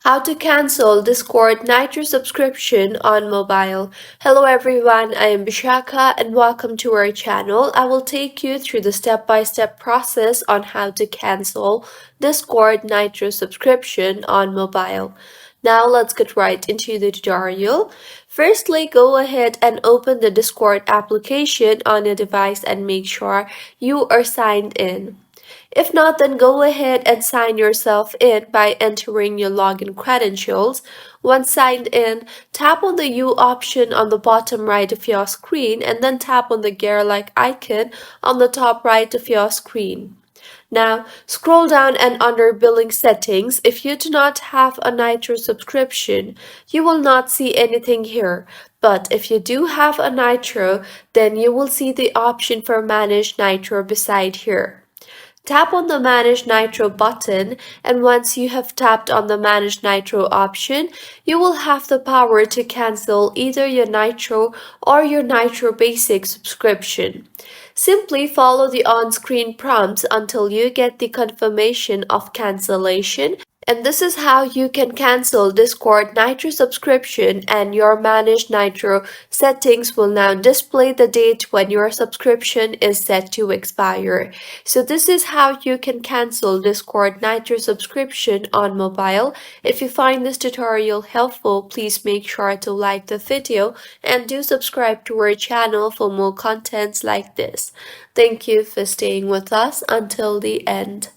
How to cancel Discord Nitro subscription on mobile. Hello everyone, I am Bishaka and welcome to our channel. I will take you through the step-by-step process on how to cancel Discord Nitro subscription on mobile. Now let's get right into the tutorial. Firstly, go ahead and open the Discord application on your device and make sure you are signed in. If not, then go ahead and sign yourself in by entering your login credentials. Once signed in, tap on the U option on the bottom right of your screen and then tap on the gear-like icon on the top right of your screen. Now, scroll down and under billing settings, if you do not have a Nitro subscription, you will not see anything here. But if you do have a Nitro, then you will see the option for Manage Nitro beside here. Tap on the Manage Nitro button, and once you have tapped on the Manage Nitro option, you will have the power to cancel either your Nitro or your Nitro Basic subscription. Simply follow the on-screen prompts until you get the confirmation of cancellation. And this is how you can cancel Discord Nitro subscription, and your managed Nitro settings will now display the date when your subscription is set to expire. So this is how you can cancel Discord Nitro subscription on mobile. If you find this tutorial helpful, please make sure to like the video and do subscribe to our channel for more contents like this. Thank you for staying with us until the end.